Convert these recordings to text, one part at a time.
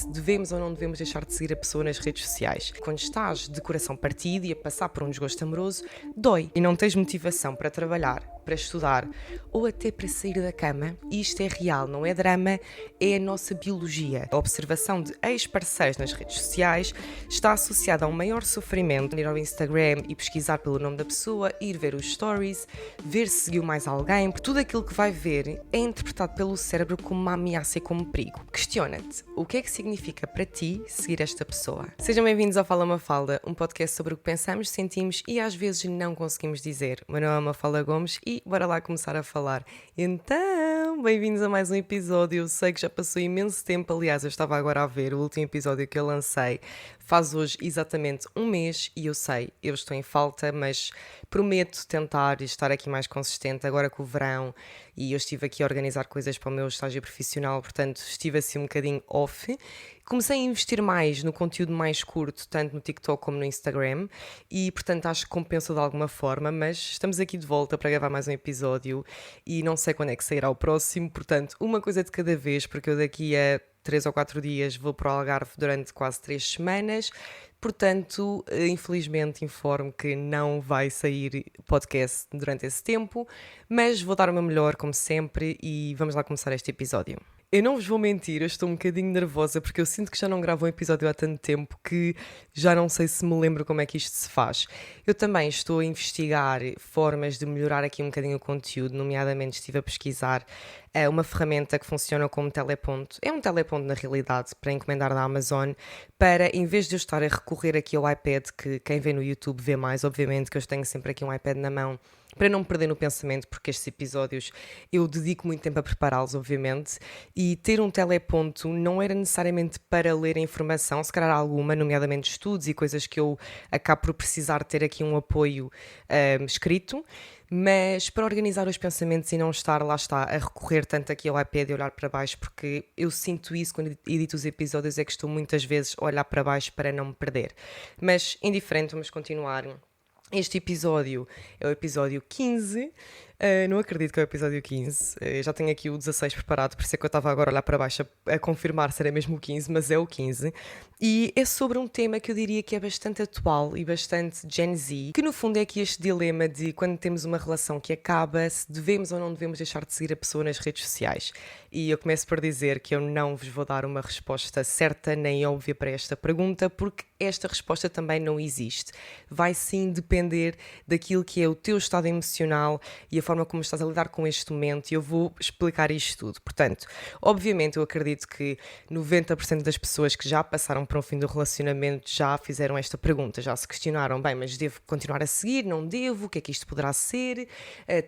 Devemos ou não devemos deixar de seguir a pessoa nas redes sociais? Quando estás de coração partido e a passar por um desgosto amoroso, dói e não tens motivação para trabalhar, para estudar ou até para sair da cama. Isto é real, não é drama, é a nossa biologia. A observação de ex-parceiros nas redes sociais está associada a um maior sofrimento. Ir ao Instagram e pesquisar pelo nome da pessoa, ir ver os stories, ver se seguiu mais alguém, porque tudo aquilo que vai ver é interpretado pelo cérebro como uma ameaça e como um perigo. Questiona-te, o que é que significa para ti seguir esta pessoa? Sejam bem-vindos ao Fala Mafalda, um podcast sobre o que pensamos, sentimos e às vezes não conseguimos dizer. O meu nome é Mafalda Gomes e bora lá começar a falar. Então, bem-vindos a mais um episódio. Eu sei que já passou imenso tempo, aliás, eu estava agora a ver o último episódio que eu lancei. Faz hoje exatamente um mês e eu sei, eu estou em falta, mas prometo tentar estar aqui mais consistente agora com o verão e eu estive aqui a organizar coisas para o meu estágio profissional, portanto estive assim um bocadinho off. Comecei a investir mais no conteúdo mais curto, tanto no TikTok como no Instagram e portanto acho que compensa de alguma forma, mas estamos aqui de volta para gravar mais um episódio e não sei quando é que sairá o próximo, portanto uma coisa de cada vez, porque eu daqui a 3 ou 4 dias vou para o Algarve durante quase 3 semanas, portanto, infelizmente informo que não vai sair podcast durante esse tempo, mas vou dar o meu melhor, como sempre, e vamos lá começar este episódio. Eu não vos vou mentir, eu estou um bocadinho nervosa porque eu sinto que já não gravo um episódio há tanto tempo que já não sei se me lembro como é que isto se faz. Eu também estou a investigar formas de melhorar aqui um bocadinho o conteúdo, nomeadamente estive a pesquisar uma ferramenta que funciona como teleponto. É um teleponto na realidade para encomendar da Amazon, para em vez de eu estar a recorrer aqui ao iPad, que quem vê no YouTube vê mais, obviamente que eu tenho sempre aqui um iPad na mão, para não me perder no pensamento, porque estes episódios eu dedico muito tempo a prepará-los, obviamente, e ter um teleponto não era necessariamente para ler a informação, se calhar alguma, nomeadamente estudos e coisas que eu acabo por precisar ter aqui um apoio escrito, mas para organizar os pensamentos e não estar, lá está, a recorrer tanto aqui ao iPad e olhar para baixo, porque eu sinto isso quando edito os episódios, é que estou muitas vezes a olhar para baixo para não me perder. Mas, indiferente, vamos continuar. Este episódio é o episódio 15, não acredito que é o episódio 15, já tenho aqui o 16 preparado, por isso é que eu estava agora a olhar para baixo a confirmar se era mesmo o 15, mas é o 15. E é sobre um tema que eu diria que é bastante atual e bastante Gen Z, que no fundo é aqui este dilema de quando temos uma relação que acaba, se devemos ou não devemos deixar de seguir a pessoa nas redes sociais. E eu começo por dizer que eu não vos vou dar uma resposta certa nem óbvia para esta pergunta, porque esta resposta também não existe. Vai sim depender daquilo que é o teu estado emocional e a forma como estás a lidar com este momento, e eu vou explicar isto tudo. Portanto, obviamente eu acredito que 90% das pessoas que já passaram por um fim do relacionamento já fizeram esta pergunta, já se questionaram, bem, mas devo continuar a seguir, não devo, o que é que isto poderá ser?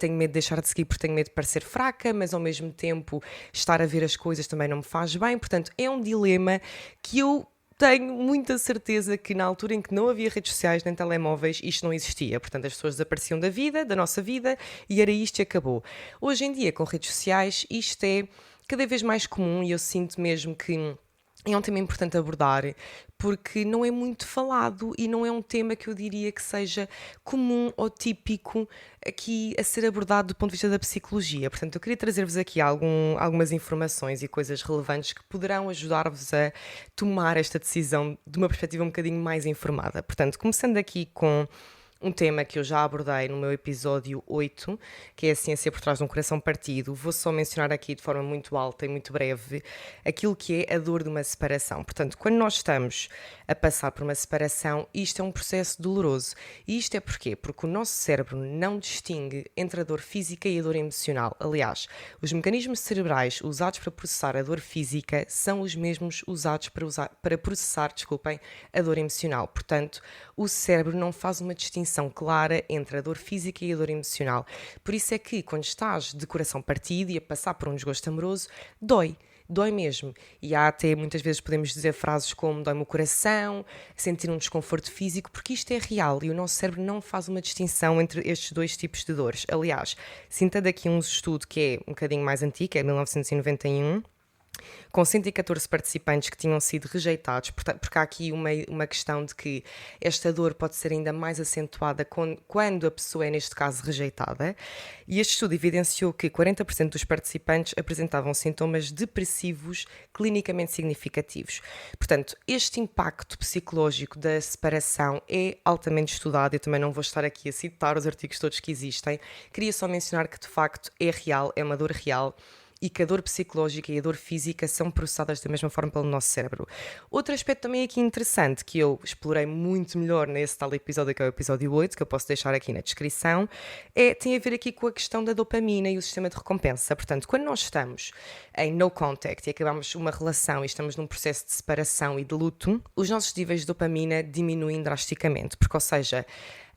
Tenho medo de deixar de seguir porque tenho medo de parecer fraca, mas ao mesmo tempo estar a ver as coisas também não me faz bem, portanto é um dilema que eu tenho muita certeza que na altura em que não havia redes sociais nem telemóveis, isto não existia. Portanto, as pessoas desapareciam da vida, da nossa vida, e era isto e acabou. Hoje em dia, com redes sociais, isto é cada vez mais comum e eu sinto mesmo que é um tema importante abordar, porque não é muito falado e não é um tema que eu diria que seja comum ou típico aqui a ser abordado do ponto de vista da psicologia. Portanto, eu queria trazer-vos aqui algumas informações e coisas relevantes que poderão ajudar-vos a tomar esta decisão de uma perspectiva um bocadinho mais informada. Portanto, começando aqui com um tema que eu já abordei no meu episódio 8, que é a ciência por trás de um coração partido. Vou só mencionar aqui de forma muito alta e muito breve aquilo que é a dor de uma separação. Portanto, quando nós estamos a passar por uma separação, isto é um processo doloroso. E isto é porquê? Porque o nosso cérebro não distingue entre a dor física e a dor emocional. Aliás, os mecanismos cerebrais usados para processar a dor física são os mesmos usados para processar, a dor emocional. Portanto, o cérebro não faz uma distinção clara entre a dor física e a dor emocional. Por isso é que quando estás de coração partido e a passar por um desgosto amoroso, dói mesmo. E há até muitas vezes podemos dizer frases como dói-me o coração, sentir um desconforto físico, porque isto é real e o nosso cérebro não faz uma distinção entre estes dois tipos de dores. Aliás, citando aqui um estudo que é um bocadinho mais antigo, é 1991, com 114 participantes que tinham sido rejeitados, porque há aqui uma questão de que esta dor pode ser ainda mais acentuada quando a pessoa é, neste caso, rejeitada. E este estudo evidenciou que 40% dos participantes apresentavam sintomas depressivos clinicamente significativos. Portanto, este impacto psicológico da separação é altamente estudado. Eu também não vou estar aqui a citar os artigos todos que existem. Queria só mencionar que, de facto, é real, é uma dor real, e que a dor psicológica e a dor física são processadas da mesma forma pelo nosso cérebro. Outro aspecto também aqui interessante, que eu explorei muito melhor nesse tal episódio, que é o episódio 8, que eu posso deixar aqui na descrição, tem a ver aqui com a questão da dopamina e o sistema de recompensa. Portanto, quando nós estamos em no contact e acabamos uma relação e estamos num processo de separação e de luto, os nossos níveis de dopamina diminuem drasticamente, porque, ou seja,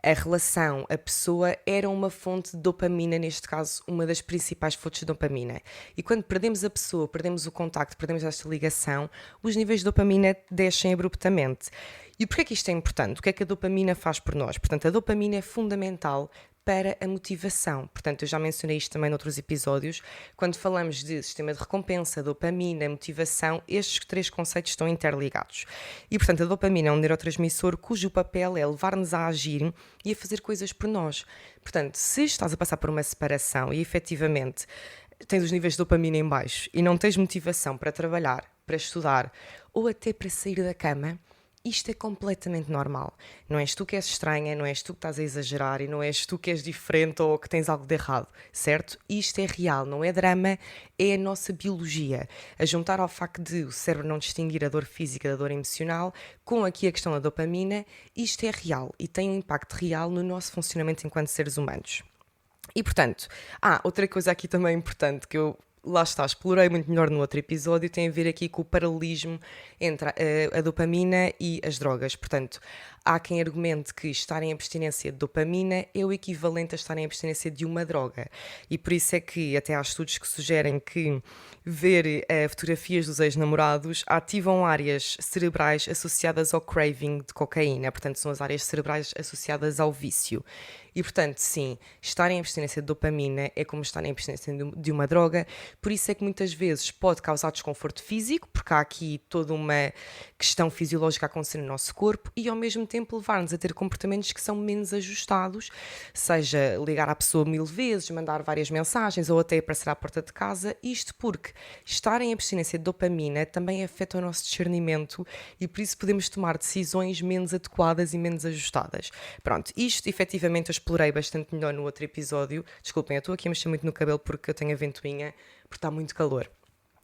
a relação, a pessoa era uma fonte de dopamina, neste caso, uma das principais fontes de dopamina. E quando perdemos a pessoa, perdemos o contacto, perdemos esta ligação, os níveis de dopamina descem abruptamente. E porquê é que isto é importante? O que é que a dopamina faz por nós? Portanto, a dopamina é fundamental para a motivação. Portanto, eu já mencionei isto também noutros episódios. Quando falamos de sistema de recompensa, dopamina, motivação, estes 3 conceitos estão interligados. E, portanto, a dopamina é um neurotransmissor cujo papel é levar-nos a agir e a fazer coisas por nós. Portanto, se estás a passar por uma separação e, efetivamente, tens os níveis de dopamina em baixo e não tens motivação para trabalhar, para estudar ou até para sair da cama, isto é completamente normal. Não és tu que és estranha, não és tu que estás a exagerar e não és tu que és diferente ou que tens algo de errado, certo? Isto é real, não é drama, é a nossa biologia. A juntar ao facto de o cérebro não distinguir a dor física da dor emocional, com aqui a questão da dopamina, isto é real e tem um impacto real no nosso funcionamento enquanto seres humanos. E, portanto, outra coisa aqui também importante que eu lá está, explorei muito melhor no outro episódio, tem a ver aqui com o paralelismo entre a dopamina e as drogas. Portanto, há quem argumente que estar em abstinência de dopamina é o equivalente a estar em abstinência de uma droga. E por isso é que até há estudos que sugerem que ver fotografias dos ex-namorados ativam áreas cerebrais associadas ao craving de cocaína. Portanto, são as áreas cerebrais associadas ao vício. E, portanto, sim, estar em abstinência de dopamina é como estar em abstinência de uma droga, por isso é que muitas vezes pode causar desconforto físico, porque há aqui toda uma questão fisiológica a acontecer no nosso corpo e, ao mesmo tempo, levar-nos a ter comportamentos que são menos ajustados, seja ligar à pessoa 1000 vezes, mandar várias mensagens ou até aparecer à porta de casa, isto porque estar em abstinência de dopamina também afeta o nosso discernimento e, por isso, podemos tomar decisões menos adequadas e menos ajustadas. Pronto, isto, efetivamente, eu explorei bastante melhor no outro episódio. Desculpem, eu estou aqui a mexer muito no cabelo porque eu tenho a ventoinha, porque está muito calor.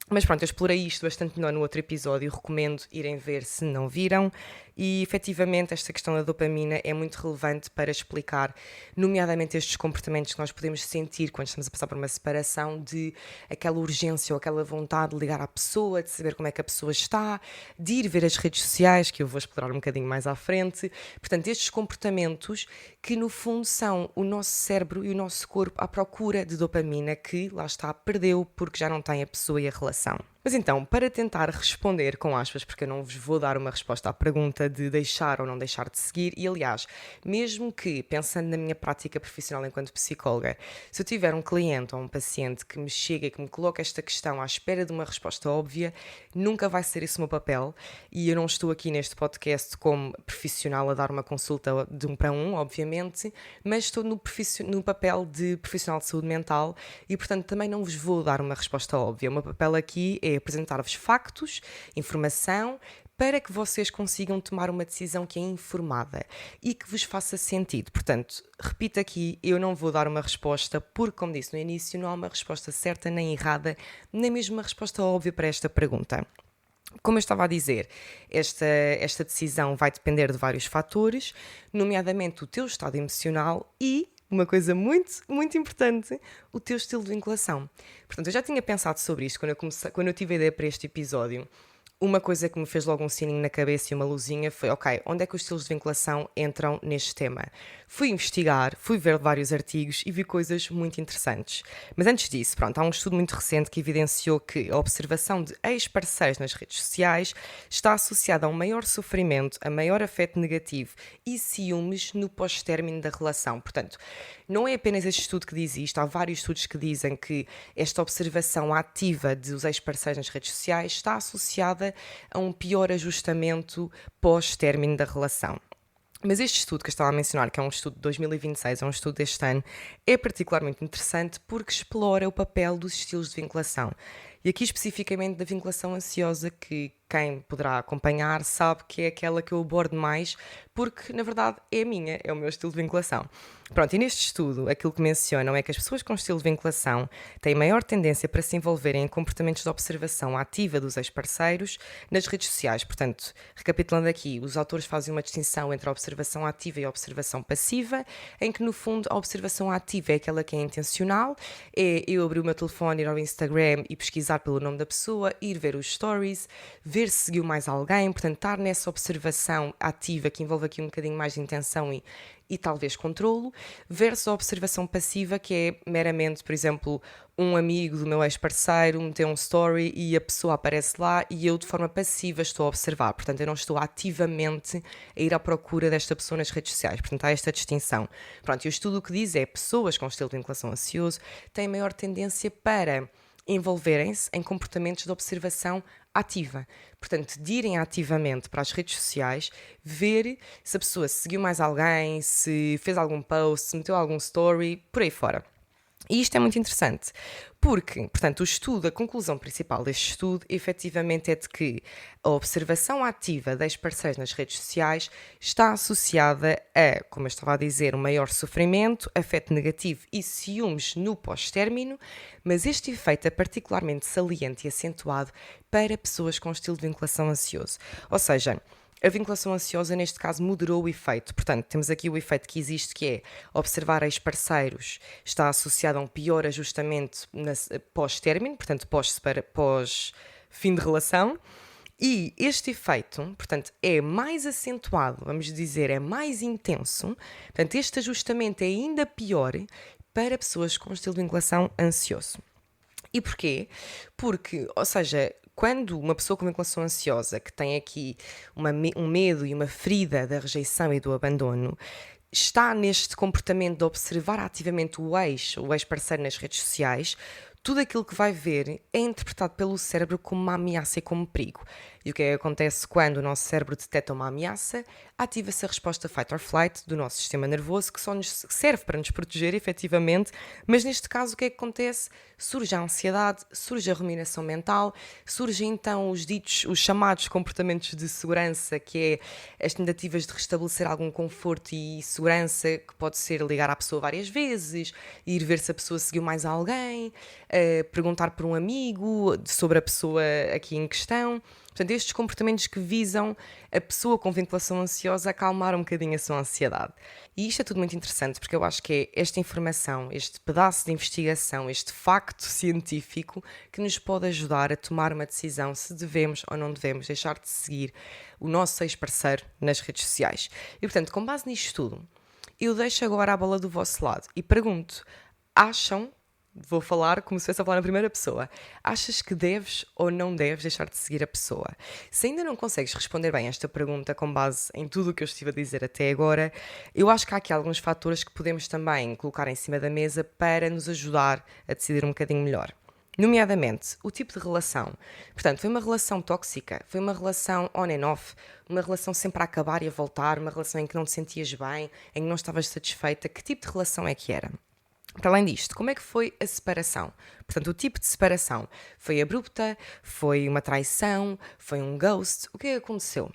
Mas pronto, eu explorei isto bastante melhor no outro episódio, recomendo irem ver se não viram. E efetivamente esta questão da dopamina é muito relevante para explicar, nomeadamente estes comportamentos que nós podemos sentir quando estamos a passar por uma separação, de aquela urgência ou aquela vontade de ligar à pessoa, de saber como é que a pessoa está, de ir ver as redes sociais, que eu vou explorar um bocadinho mais à frente. Portanto, estes comportamentos que no fundo são o nosso cérebro e o nosso corpo à procura de dopamina que, lá está, perdeu porque já não tem a pessoa e a relação. Mas então, para tentar responder com aspas, porque eu não vos vou dar uma resposta à pergunta de deixar ou não deixar de seguir, e aliás, mesmo que, pensando na minha prática profissional enquanto psicóloga, se eu tiver um cliente ou um paciente que me chega e que me coloca esta questão à espera de uma resposta óbvia, nunca vai ser esse o meu papel, e eu não estou aqui neste podcast como profissional a dar uma consulta de 1 para 1, obviamente, mas estou no papel de profissional de saúde mental e, portanto, também não vos vou dar uma resposta óbvia. O meu papel aqui é apresentar-vos factos, informação, para que vocês consigam tomar uma decisão que é informada e que vos faça sentido. Portanto, repito aqui, eu não vou dar uma resposta, porque, como disse no início, não há uma resposta certa nem errada, nem mesmo uma resposta óbvia para esta pergunta. Como eu estava a dizer, esta decisão vai depender de vários fatores, nomeadamente o teu estado emocional e, uma coisa muito, muito importante, o teu estilo de vinculação. Portanto, eu já tinha pensado sobre isto quando eu tive a ideia para este episódio. uma coisa que me fez logo um sininho na cabeça e uma luzinha foi, ok, onde é que os estilos de vinculação entram neste tema? Fui investigar, fui ver vários artigos e vi coisas muito interessantes. Mas antes disso, pronto, há um estudo muito recente que evidenciou que a observação de ex-parceiros nas redes sociais está associada a um maior sofrimento, a maior afeto negativo e ciúmes no pós-término da relação. Portanto, não é apenas este estudo que diz isto, há vários estudos que dizem que esta observação ativa dos ex-parceiros nas redes sociais está associada a um pior ajustamento pós-término da relação. Mas este estudo que eu estava a mencionar, que é um estudo de 2026, é um estudo deste ano, é particularmente interessante porque explora o papel dos estilos de vinculação. E aqui especificamente da vinculação ansiosa, que quem poderá acompanhar sabe que é aquela que eu abordo mais, porque na verdade é a minha, é o meu estilo de vinculação. Pronto, e neste estudo aquilo que mencionam é que as pessoas com estilo de vinculação têm maior tendência para se envolverem em comportamentos de observação ativa dos ex-parceiros nas redes sociais. Portanto, recapitulando aqui, os autores fazem uma distinção entre a observação ativa e a observação passiva, em que no fundo a observação ativa é aquela que é intencional, é eu abrir o meu telefone, ir ao Instagram e pesquisar pelo nome da pessoa, ir ver os stories, ver se seguiu mais alguém, portanto estar nessa observação ativa que envolve aqui um bocadinho mais de intenção e talvez controlo, versus a observação passiva, que é meramente, por exemplo, um amigo do meu ex-parceiro meteu um story e a pessoa aparece lá e eu de forma passiva estou a observar, portanto eu não estou ativamente a ir à procura desta pessoa nas redes sociais, portanto há esta distinção. Pronto, e o estudo o que diz é pessoas com estilo de vinculação ansioso têm maior tendência para envolverem-se em comportamentos de observação ativa. Portanto, de irem ativamente para as redes sociais, ver se a pessoa seguiu mais alguém, se fez algum post, se meteu algum story, por aí fora. E isto é muito interessante, porque, portanto, o estudo, a conclusão principal deste estudo, efetivamente é de que a observação ativa das parceiros nas redes sociais está associada a, como eu estava a dizer, um maior sofrimento, afeto negativo e ciúmes no pós-término, mas este efeito é particularmente saliente e acentuado para pessoas com estilo de vinculação ansioso. Ou seja, a vinculação ansiosa, neste caso, moderou o efeito. Portanto, temos aqui o efeito que existe, que é observar ex-parceiros está associado a um pior ajustamento pós-término, portanto, pós-fim de relação. E este efeito, portanto, é mais acentuado, vamos dizer, é mais intenso. Portanto, este ajustamento é ainda pior para pessoas com estilo de vinculação ansioso. E porquê? Porque, ou seja, quando uma pessoa com vinculação ansiosa, que tem aqui um medo e uma ferida da rejeição e do abandono, está neste comportamento de observar ativamente o ex-parceiro nas redes sociais, tudo aquilo que vai ver é interpretado pelo cérebro como uma ameaça e como perigo. E o que é que acontece quando o nosso cérebro detecta uma ameaça? Ativa-se a resposta fight or flight do nosso sistema nervoso, que só nos serve para nos proteger, efetivamente, mas neste caso o que é que acontece? Surge a ansiedade, surge a ruminação mental, surgem então os chamados comportamentos de segurança, que é as tentativas de restabelecer algum conforto e segurança, que pode ser ligar à pessoa várias vezes, ir ver se a pessoa seguiu mais alguém, perguntar por um amigo sobre a pessoa aqui em questão. Portanto, estes comportamentos que visam a pessoa com vinculação ansiosa acalmar um bocadinho a sua ansiedade. E isto é tudo muito interessante, porque eu acho que é esta informação, este pedaço de investigação, este facto científico que nos pode ajudar a tomar uma decisão se devemos ou não devemos deixar de seguir o nosso ex-parceiro nas redes sociais. E, portanto, com base nisto tudo, eu deixo agora a bola do vosso lado e pergunto, acham... Vou falar como se fosse a falar na primeira pessoa. Achas que deves ou não deves deixar de seguir a pessoa? Se ainda não consegues responder bem a esta pergunta com base em tudo o que eu estive a dizer até agora, eu acho que há aqui alguns fatores que podemos também colocar em cima da mesa para nos ajudar a decidir um bocadinho melhor. Nomeadamente, o tipo de relação. Portanto, foi uma relação tóxica, foi uma relação on and off, uma relação sempre a acabar e a voltar, uma relação em que não te sentias bem, em que não estavas satisfeita. Que tipo de relação é que era? Para além disto, como é que foi a separação? Portanto, o tipo de separação foi abrupta, foi uma traição, foi um ghost, o que é que aconteceu?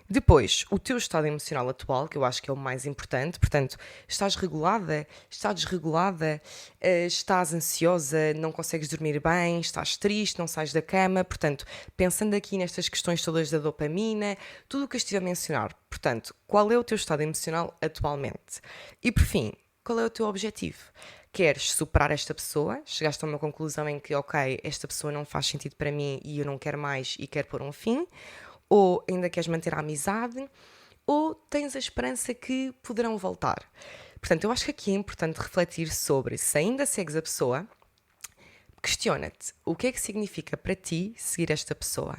Depois, o teu estado emocional atual, que eu acho que é o mais importante, portanto, estás regulada, estás desregulada, estás ansiosa, não consegues dormir bem, estás triste, não sais da cama, portanto, pensando aqui nestas questões todas da dopamina, tudo o que eu estive a mencionar, portanto, qual é o teu estado emocional atualmente? E por fim, qual é o teu objetivo? queres superar esta pessoa, chegaste a uma conclusão em que, ok, esta pessoa não faz sentido para mim e eu não quero mais e quero pôr um fim, ou ainda queres manter a amizade, ou tens a esperança que poderão voltar. Portanto, eu acho que aqui é importante refletir sobre se ainda segues a pessoa, questiona-te o que é que significa para ti seguir esta pessoa.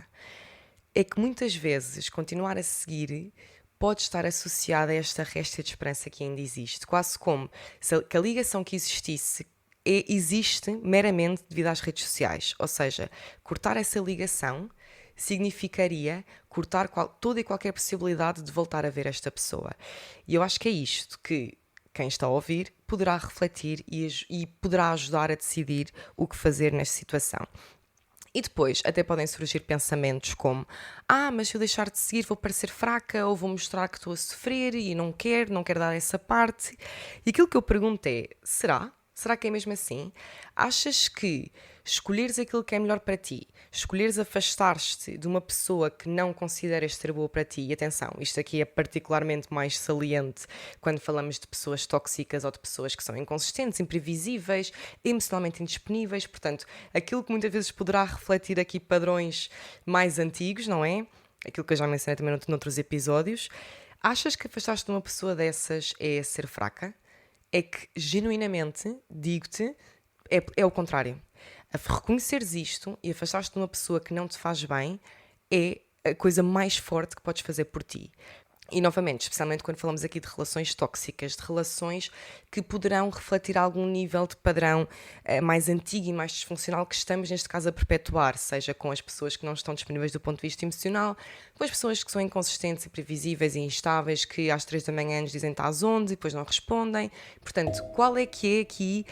É que muitas vezes continuar a seguir pode estar associada a esta resta de esperança que ainda existe. Quase como se a ligação que existisse existe meramente devido às redes sociais. Ou seja, cortar essa ligação significaria cortar toda e qualquer possibilidade de voltar a ver esta pessoa. E eu acho que é isto que quem está a ouvir poderá refletir e poderá ajudar a decidir o que fazer nesta situação. E depois até podem surgir pensamentos como mas se eu deixar de seguir vou parecer fraca ou vou mostrar que estou a sofrer e não quero dar essa parte. E aquilo que eu pergunto é, será? Será que é mesmo assim? Achas que escolheres aquilo que é melhor para ti, escolheres afastar-te de uma pessoa que não consideras ser boa para ti, e atenção, isto aqui é particularmente mais saliente quando falamos de pessoas tóxicas ou de pessoas que são inconsistentes, imprevisíveis, emocionalmente indisponíveis, portanto, aquilo que muitas vezes poderá refletir aqui padrões mais antigos, não é? Aquilo que eu já mencionei também noutros episódios. Achas que afastar-te de uma pessoa dessas é ser fraca? É que, genuinamente, digo-te, é o contrário. Reconheceres isto e afastar-te de uma pessoa que não te faz bem é a coisa mais forte que podes fazer por ti. E, novamente, especialmente quando falamos aqui de relações tóxicas, de relações que poderão refletir algum nível de padrão mais antigo e mais disfuncional que estamos, neste caso, a perpetuar, seja com as pessoas que não estão disponíveis do ponto de vista emocional, com as pessoas que são inconsistentes, imprevisíveis e instáveis, que às 3 da manhã nos dizem estás onde e depois não respondem. Portanto, qual é que é aqui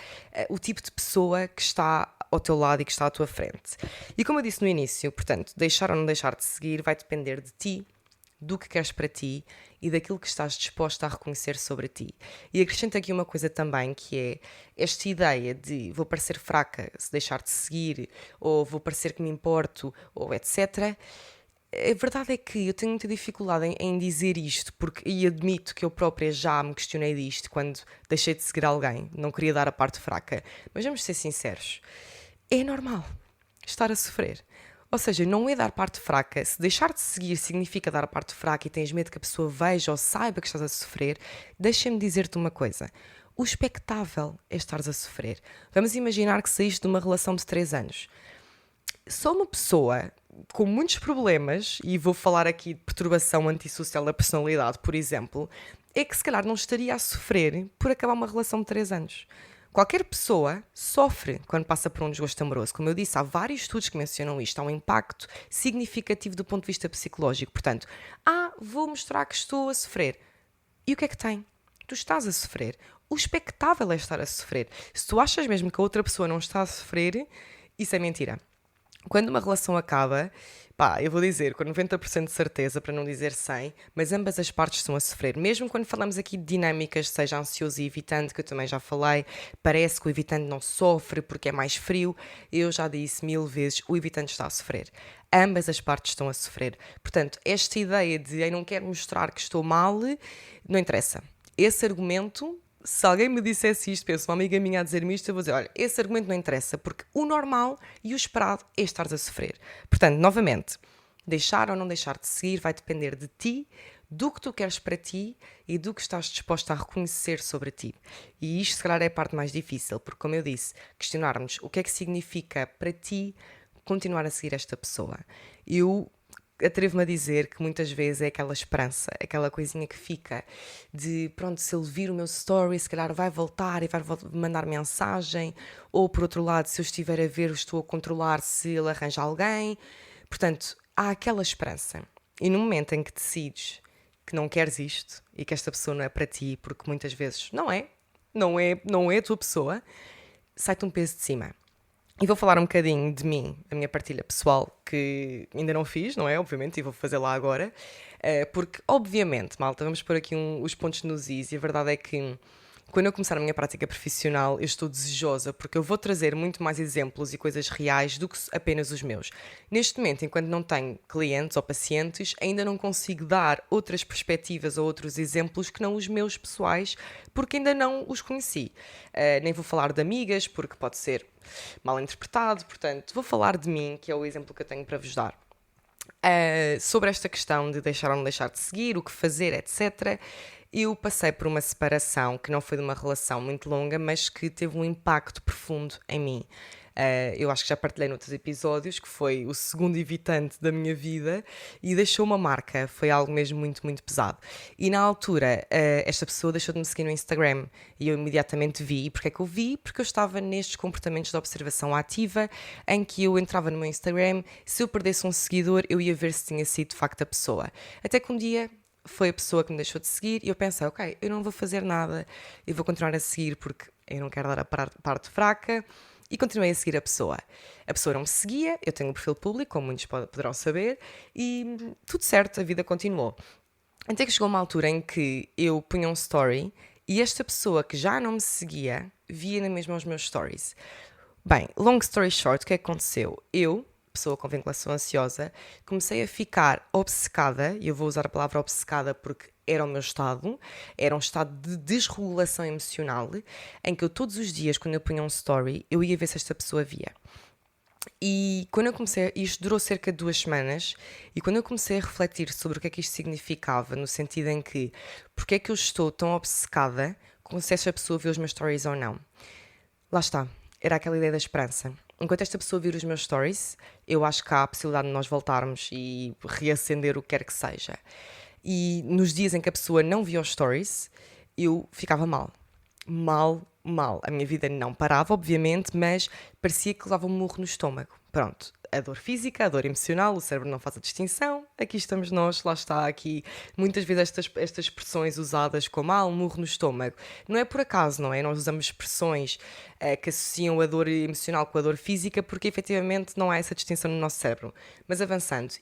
o tipo de pessoa que está ao teu lado e que está à tua frente? E como eu disse no início, portanto, deixar ou não deixar de seguir vai depender de ti, do que queres para ti e daquilo que estás disposta a reconhecer sobre ti. E acrescento aqui uma coisa também, que é esta ideia de vou parecer fraca se deixar de seguir, ou vou parecer que me importo, ou etc. A verdade é que eu tenho muita dificuldade em dizer isto, e admito que eu própria já me questionei disto quando deixei de seguir alguém, não queria dar a parte fraca, mas vamos ser sinceros, é normal estar a sofrer. Ou seja, não é dar parte fraca. Se deixar de seguir significa dar a parte fraca e tens medo que a pessoa veja ou saiba que estás a sofrer, deixa-me dizer-te uma coisa. O expectável é estares a sofrer. Vamos imaginar que saíste de uma relação de 3 anos. Só uma pessoa com muitos problemas, e vou falar aqui de perturbação antissocial da personalidade, por exemplo, é que se calhar não estaria a sofrer por acabar uma relação de 3 anos. Qualquer pessoa sofre quando passa por um desgosto amoroso. Como eu disse, há vários estudos que mencionam isto. Há um impacto significativo do ponto de vista psicológico. Portanto, vou mostrar que estou a sofrer. E o que é que tem? Tu estás a sofrer. O expectável é estar a sofrer. Se tu achas mesmo que a outra pessoa não está a sofrer, isso é mentira. Quando uma relação acaba, eu vou dizer com 90% de certeza, para não dizer 100%, mas ambas as partes estão a sofrer. Mesmo quando falamos aqui de dinâmicas, seja ansioso e evitante, que eu também já falei, parece que o evitante não sofre porque é mais frio. Eu já disse 1000 vezes, o evitante está a sofrer. Ambas as partes estão a sofrer. Portanto, esta ideia de eu não quero mostrar que estou mal, não interessa. Esse argumento, se alguém me dissesse isto, penso, uma amiga minha a dizer-me isto, eu vou dizer, olha, esse argumento não interessa, porque o normal e o esperado é estares a sofrer. Portanto, novamente, deixar ou não deixar de seguir vai depender de ti, do que tu queres para ti e do que estás disposta a reconhecer sobre ti. E isto, se calhar, é a parte mais difícil, porque, como eu disse, questionarmos o que é que significa para ti continuar a seguir esta pessoa. Eu atrevo-me a dizer que muitas vezes é aquela esperança, aquela coisinha que fica de, pronto, se ele vir o meu story, se calhar vai voltar e vai mandar mensagem, ou por outro lado, se eu estiver a ver, estou a controlar se ele arranja alguém. Portanto, há aquela esperança. E no momento em que decides que não queres isto e que esta pessoa não é para ti, porque muitas vezes não é a tua pessoa, sai-te um peso de cima. E vou falar um bocadinho de mim, a minha partilha pessoal, que ainda não fiz, não é? Obviamente, e vou fazer lá agora. Porque, obviamente, malta, vamos pôr aqui os pontos nos is, e a verdade é que Quando eu começar a minha prática profissional, eu estou desejosa, porque eu vou trazer muito mais exemplos e coisas reais do que apenas os meus. Neste momento, enquanto não tenho clientes ou pacientes, ainda não consigo dar outras perspectivas ou outros exemplos que não os meus pessoais, porque ainda não os conheci. Nem vou falar de amigas, porque pode ser mal interpretado, portanto, vou falar de mim, que é o exemplo que eu tenho para vos dar. Sobre esta questão de deixar ou não deixar de seguir, o que fazer, etc., eu passei por uma separação que não foi de uma relação muito longa, mas que teve um impacto profundo em mim. Eu acho que já partilhei noutros episódios, que foi o segundo evitante da minha vida e deixou uma marca, foi algo mesmo muito, muito pesado. E na altura, esta pessoa deixou de me seguir no Instagram e eu imediatamente vi. E porquê é que eu vi? Porque eu estava nestes comportamentos de observação ativa, em que eu entrava no meu Instagram, se eu perdesse um seguidor, eu ia ver se tinha sido de facto a pessoa. Até que um dia foi a pessoa que me deixou de seguir e eu pensei, ok, eu não vou fazer nada, eu vou continuar a seguir porque eu não quero dar a parte fraca, e continuei a seguir a pessoa. A pessoa não me seguia, eu tenho um perfil público, como muitos poderão saber, e tudo certo, a vida continuou. Até que chegou uma altura em que eu punha um story e esta pessoa que já não me seguia via na mesma os meus stories. Bem, long story short, o que é que aconteceu? Eu, pessoa com vinculação ansiosa, comecei a ficar obcecada, e eu vou usar a palavra obcecada porque era o meu estado, era um estado de desregulação emocional, em que eu todos os dias, quando eu punha um story, eu ia ver se esta pessoa via. E quando eu comecei, isto durou cerca de 2 semanas, e quando eu comecei a refletir sobre o que é que isto significava, no sentido em que, porque é que eu estou tão obcecada com se esta pessoa vê os meus stories ou não. Lá está, era aquela ideia da esperança. Enquanto esta pessoa vir os meus stories, eu acho que há a possibilidade de nós voltarmos e reacender o que quer que seja. E nos dias em que a pessoa não via os stories, eu ficava mal. Mal. A minha vida não parava, obviamente, mas parecia que levava um murro no estômago. Pronto, a dor física, a dor emocional, o cérebro não faz a distinção. Aqui estamos nós, lá está aqui. Muitas vezes estas expressões usadas como um murro no estômago. Não é por acaso, não é? Nós usamos expressões que associam a dor emocional com a dor física porque efetivamente não há essa distinção no nosso cérebro. Mas avançando,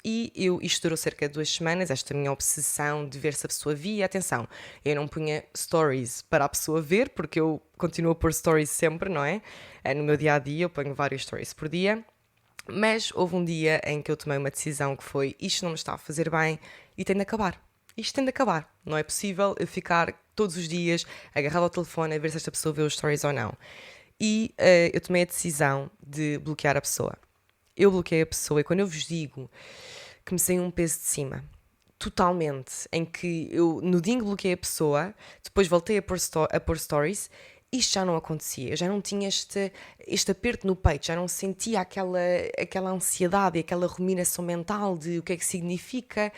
isto durou cerca de 2 semanas, esta minha obsessão de ver se a pessoa via. Atenção, eu não punha stories para a pessoa ver, porque eu continuo a pôr stories sempre, não é? No meu dia-a-dia eu ponho vários stories por dia. Mas houve um dia em que eu tomei uma decisão que foi: isto não me está a fazer bem e tem de acabar. Isto tem de acabar. Não é possível eu ficar todos os dias agarrado ao telefone a ver se esta pessoa vê os stories ou não. E eu tomei a decisão de bloquear a pessoa. Eu bloqueei a pessoa e quando eu vos digo que me saiu um peso de cima, totalmente, em que eu no dia em que bloqueei a pessoa, depois voltei a pôr stories, isto já não acontecia, eu já não tinha este aperto no peito, já não sentia aquela ansiedade e aquela ruminação mental de o que é que significa.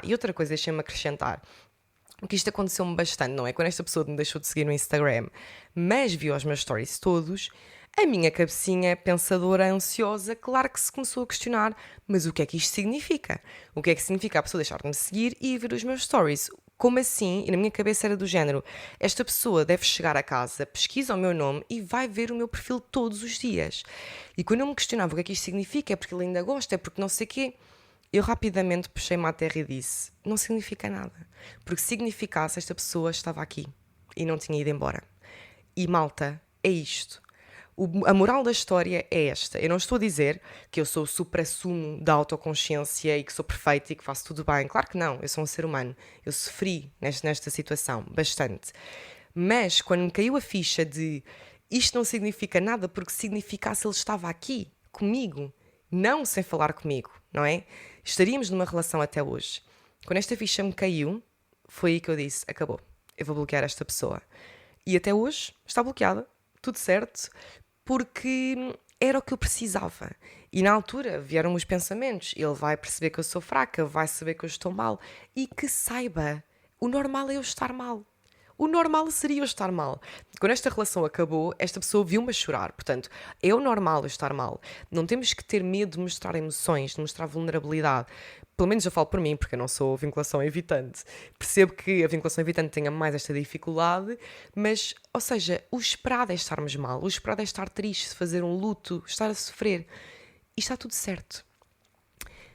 E outra coisa, deixem-me acrescentar, porque isto aconteceu-me bastante, não é? Quando esta pessoa me deixou de seguir no Instagram, mas viu os meus stories todos, a minha cabecinha pensadora, ansiosa, claro que se começou a questionar, mas o que é que isto significa? O que é que significa a pessoa deixar de me seguir e ver os meus stories? Como assim? E na minha cabeça era do género: esta pessoa deve chegar a casa, pesquisa o meu nome e vai ver o meu perfil todos os dias. E quando eu me questionava o que é que isto significa, é porque ele ainda gosta, é porque não sei o quê, eu rapidamente puxei-me à terra e disse: não significa nada. Porque se significasse, esta pessoa estava aqui e não tinha ido embora. E malta, é isto. A moral da história é esta. Eu não estou a dizer que eu sou o supra-sumo da autoconsciência e que sou perfeita e que faço tudo bem. Claro que não, eu sou um ser humano. Eu sofri nesta situação, bastante. Mas quando me caiu a ficha de isto não significa nada, porque se significasse ele estava aqui, comigo, não sem falar comigo, não é? Estaríamos numa relação até hoje. Quando esta ficha me caiu, foi aí que eu disse: acabou, eu vou bloquear esta pessoa. E até hoje está bloqueada, tudo certo, porque era o que eu precisava. E na altura vieram os pensamentos: ele vai perceber que eu sou fraca, vai saber que eu estou mal, e que saiba, o normal é eu estar mal. O normal seria eu estar mal. Quando esta relação acabou, esta pessoa viu-me a chorar. Portanto, é o normal eu estar mal. Não temos que ter medo de mostrar emoções, de mostrar vulnerabilidade. Pelo menos eu falo por mim, porque eu não sou vinculação evitante. Percebo que a vinculação evitante tenha mais esta dificuldade, mas, ou seja, o esperado é estarmos mal, o esperado é estar triste, fazer um luto, estar a sofrer. E está tudo certo.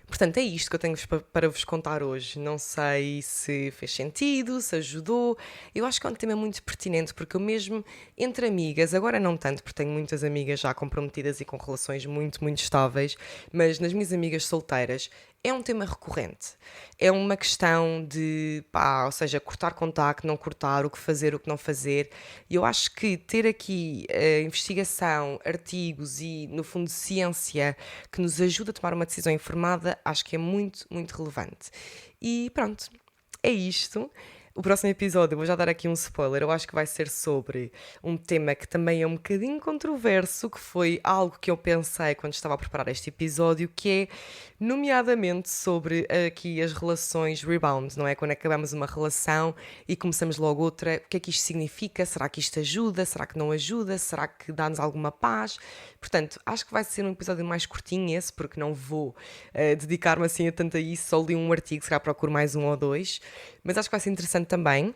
Portanto, é isto que eu tenho para vos contar hoje. Não sei se fez sentido, se ajudou. Eu acho que é um tema muito pertinente, porque eu mesmo, entre amigas, agora não tanto, porque tenho muitas amigas já comprometidas e com relações muito, muito estáveis, mas nas minhas amigas solteiras, é um tema recorrente. É uma questão de, pá, ou seja, cortar contacto, não cortar, o que fazer, o que não fazer. E eu acho que ter aqui investigação, artigos e, no fundo, ciência que nos ajuda a tomar uma decisão informada, acho que é muito, muito relevante. E pronto, é isto. O próximo episódio, eu vou já dar aqui um spoiler, eu acho que vai ser sobre um tema que também é um bocadinho controverso, que foi algo que eu pensei quando estava a preparar este episódio, que é nomeadamente sobre aqui as relações rebound, não é? Quando acabamos uma relação e começamos logo outra, o que é que isto significa? Será que isto ajuda? Será que não ajuda? Será que dá-nos alguma paz? Portanto, acho que vai ser um episódio mais curtinho esse, porque não vou dedicar-me assim a tanto a isso, só li um artigo, se calhar procuro mais um ou dois, mas acho que vai ser interessante também.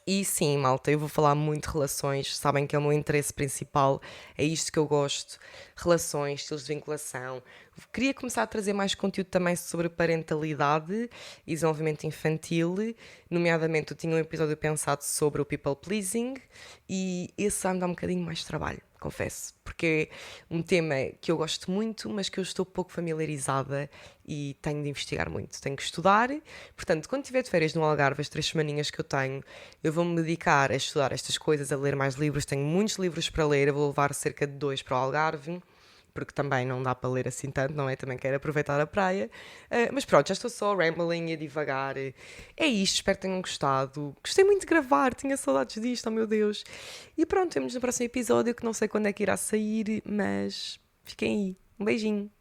E sim, malta, eu vou falar muito de relações, sabem que é o meu interesse principal, é isto que eu gosto, relações, estilos de vinculação. Queria começar a trazer mais conteúdo também sobre parentalidade e desenvolvimento infantil, nomeadamente eu tinha um episódio pensado sobre o people pleasing e esse vai me dar um bocadinho mais de trabalho, confesso, porque é um tema que eu gosto muito, mas que eu estou pouco familiarizada e tenho de investigar muito, tenho que estudar. Portanto, quando tiver de férias no Algarve, as 3 semaninhas que eu vou-me dedicar a estudar estas coisas, a ler mais livros, tenho muitos livros para ler, eu vou levar cerca de 2 para o Algarve, porque também não dá para ler assim tanto, não é? Também quero aproveitar a praia. Mas pronto, já estou só rambling e a divagar. É isto, espero que tenham gostado. Gostei muito de gravar, tinha saudades disto, oh meu Deus. E pronto, vemos no próximo episódio, que não sei quando é que irá sair, mas fiquem aí. Um beijinho.